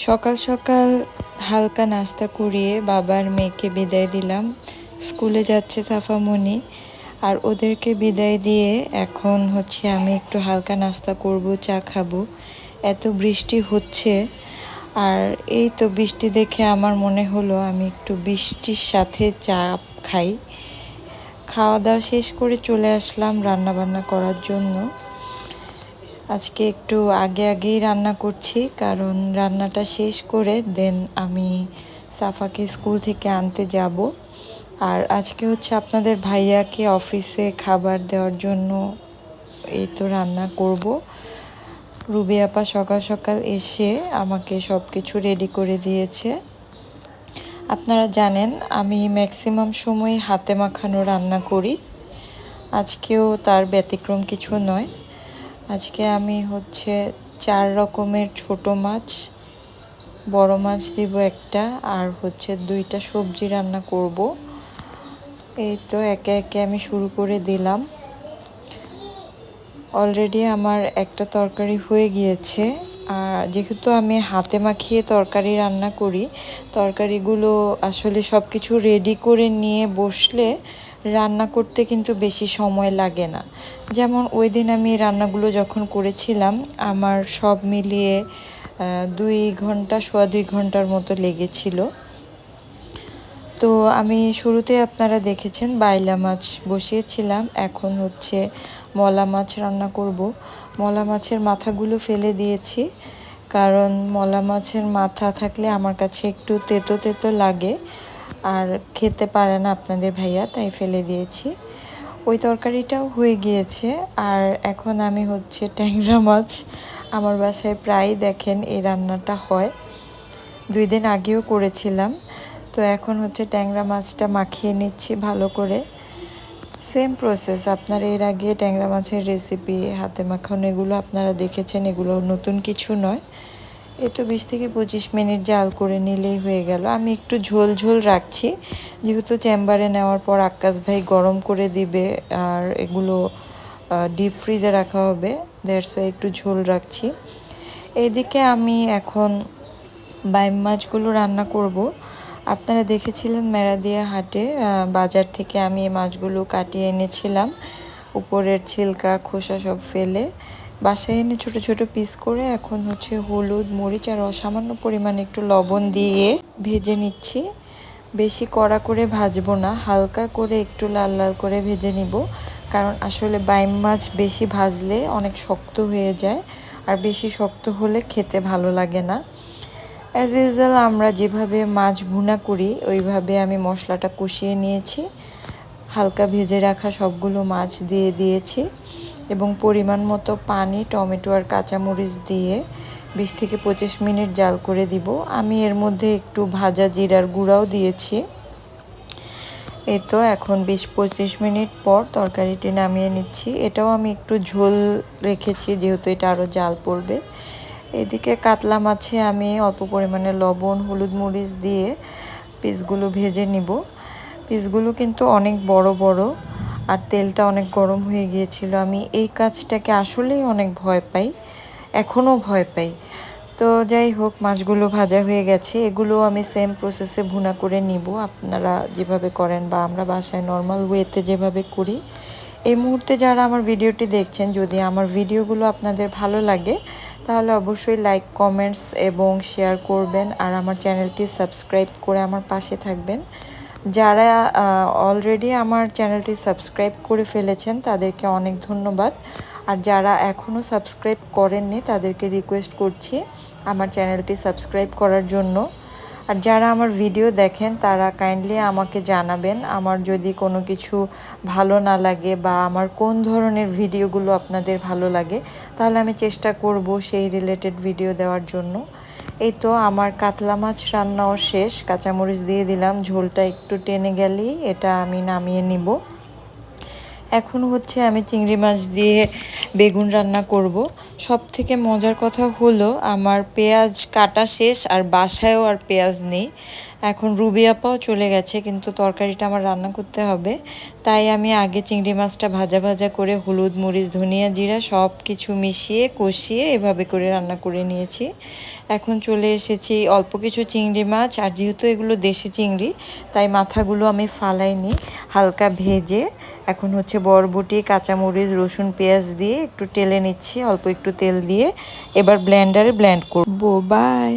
সকাল সকাল হালকা নাস্তা করিয়ে বাবার মেয়েকে বিদায় দিলাম। স্কুলে যাচ্ছে সাফামণি, আর ওদেরকে বিদায় দিয়ে এখন হচ্ছে আমি একটু হালকা নাস্তা করব, চা খাবো। এত বৃষ্টি হচ্ছে, আর এই তো বৃষ্টি দেখে আমার মনে হলো আমি একটু বৃষ্টির সাথে চা খাই। খাওয়া দাওয়া শেষ করে চলে আসলাম রান্না বান্না করার জন্য। আজকে একটু আগেই রান্না করছি, কারণ রান্নাটা শেষ করে দেন আমি সাফাকে স্কুল থেকে আনতে যাব। আর আজকে হচ্ছে আপনাদের ভাইয়াকে অফিসে খাবার দেওয়ার জন্য এই তো রান্না করব। রুবি আপা সকাল সকাল এসে আমাকে সব কিছু রেডি করে দিয়েছে। আপনারা জানেন আমি ম্যাক্সিমাম সময় হাতে মাখানো রান্না করি, আজকেও তার ব্যতিক্রম কিছু নয়। আজকে আমি হচ্ছে 4 রকমের ছোট মাছ, বড় মাছ দিব একটা, আর হচ্ছে 2টা সবজি রান্না করব। এই তো একে একে আমি শুরু করে দিলাম। অলরেডি আমার একটা তরকারি হয়ে গিয়েছে। আর যেহেতু আমি হাতে মাখিয়ে তরকারি রান্না করি, তরকারিগুলো আসলে সব কিছু রেডি করে নিয়ে বসলে রান্না করতে কিন্তু বেশি সময় লাগে না। যেমন ওই দিন আমি রান্নাগুলো যখন করেছিলাম আমার সব মিলিয়ে 2 ঘন্টা, সোয়া 2 ঘন্টার মতো লেগেছিল। তো আমি শুরুতে আপনারা দেখেছেন বাইলা মাছ বসিয়েছিলাম, এখন হচ্ছে মলা মাছ রান্না করব। মলা মাছের মাথাগুলো ফেলে দিয়েছি, কারণ মলা মাছের মাথা থাকলে আমার কাছে একটু তেতো তেতো লাগে, আর খেতে পারে না আপনাদের ভাইয়া, তাই ফেলে দিয়েছি। ওই তরকারিটাও হয়ে গিয়েছে। আর এখন আমি হচ্ছে ট্যাংরা মাছ, আমার বাসায় প্রায়ই দেখেন এই রান্নাটা হয়, 2 দিন আগেও করেছিলাম। তো এখন হচ্ছে ট্যাংরা মাছটা মাখিয়ে নিচ্ছি ভালো করে। সেম প্রসেস, আপনারা এর আগে ট্যাংরা মাছের রেসিপি হাতে মাখানো এগুলো আপনারা দেখেছেন, এগুলো নতুন কিছু নয়। এই তো 20 থেকে 25 মিনিট জাল করে নিলেই হয়ে গেল। আমি একটু ঝোল ঝোল রাখছি, যেহেতু চেম্বারে নেওয়ার পর আক্কাস ভাই গরম করে দিবে, আর এগুলো ডিপ ফ্রিজে রাখা হবে, দ্যাটস ওয়াই একটু ঝোল রাখছি। এইদিকে আমি এখন বাইম মাছগুলো রান্না করব। আপনারা দেখেছিলেন মেরাদিয়া হাটে, বাজার থেকে আমি এই মাছগুলো কাটিয়ে এনেছিলাম, উপরের ছিলকা খোসা সব ফেলে বাসায় এনে ছোট ছোট পিস করে এখন হচ্ছে হলুদ, মরিচ আর অসামান্য পরিমাণে একটু লবণ দিয়ে ভেজে নিচ্ছি। বেশি কড়া করে ভাজবো না, হালকা করে একটু লাল লাল করে ভেজে নিব, কারণ আসলে বাইম মাছ বেশি ভাজলে অনেক শক্ত হয়ে যায়, আর বেশি শক্ত হলে খেতে ভালো লাগে না। অ্যাজ ইউজুয়াল আমরা যেভাবে মাছ ভুনা করি ওইভাবে আমি মশলাটা কষিয়ে নিয়েছি, হালকা ভেজে রাখা সবগুলো মাছ দিয়ে দিয়েছি এবং পরিমাণ মতো পানি, টমেটো আর কাঁচামরিচ দিয়ে 20 থেকে 25 মিনিট জাল করে দিব। আমি এর মধ্যে একটু ভাজা জিরার গুঁড়াও দিয়েছি। এই তো এখন 20-25 মিনিট পর তরকারিটি নামিয়ে নিচ্ছি। এটাও আমি একটু ঝোল রেখেছি, যেহেতু এটা আরও জাল পড়বে। এদিকে কাতলা মাছে আমি অল্প পরিমাণে লবণ, হলুদ, মরিচ দিয়ে পিসগুলো ভেজে নিব। পিসগুলো কিন্তু অনেক বড় বড়, আর তেলটা অনেক গরম হয়ে গিয়েছিল। আমি এই কাজটাকে আসলেই অনেক ভয় পাই, এখনও ভয় পাই। তো যাই হোক, মাছগুলো ভাজা হয়ে গেছে, এগুলো আমি সেম প্রসেসে ভুনা করে নিব, আপনারা যেভাবে করেন বা আমরা বাসায় নর্মাল ওয়েতে যেভাবে করি। এই মুহূর্তে যারা আমার ভিডিওটি দেখছেন, যদি আমার ভিডিওগুলো আপনাদের ভালো লাগে তাহলে অবশ্যই লাইক, কমেন্টস এবং শেয়ার করবেন, আর আমার চ্যানেলটি সাবস্ক্রাইব করে আমার পাশে থাকবেন। যারা অলরেডি আমার চ্যানেলটি সাবস্ক্রাইব করে ফেলেছেন তাদেরকে অনেক ধন্যবাদ, আর যারা এখনও সাবস্ক্রাইব করেননি তাদেরকে রিকোয়েস্ট করছি আমার চ্যানেলটি সাবস্ক্রাইব করার জন্য। আর যারা আমার ভিডিও দেখেন তারা কাইন্ডলি আমাকে জানাবেন আমার যদি কোনো কিছু ভালো না লাগে বা আমার কোন ধরনের ভিডিওগুলো আপনাদের ভালো লাগে, তাহলে আমি চেষ্টা করব সেই রিলেটেড ভিডিও দেওয়ার জন্য। এই তো আমার কাতলা মাছ রান্নাও শেষ, কাঁচামরিচ দিয়ে দিলাম, ঝোলটা একটু টেনে গেলেই এটা আমি নামিয়ে নিব। এখন হচ্ছে আমি চিংড়ি মাছ দিয়ে বেগুন রান্না করব। সবথেকে মজার কথা হলো আমার পেঁয়াজ কাটা শেষ আর বাসায়ও আর পেঁয়াজ নেই। এখন রুবি আপাও চলে গেছে কিন্তু তরকারিটা আমার রান্না করতে হবে। তাই আমি আগে চিংড়ি মাছটা ভাজা ভাজা করে হলুদ মরিচ ধনিয়া জিরা সব কিছু মিশিয়ে কষিয়ে এভাবে করে রান্না করে নিয়েছি। এখন চলে এসেছি অল্প কিছু চিংড়ি মাছ, আর যেহেতু এগুলো দেশি চিংড়ি তাই মাথাগুলো আমি ফালাইনি, হালকা ভেজে এখন হচ্ছে বরবটি কাঁচামরিচ রসুন পেঁয়াজ দিয়ে একটু টেলে নিচ্ছি অল্প একটু তেল দিয়ে। এবার ব্লেন্ডারে ব্লেন্ড করব। বাই।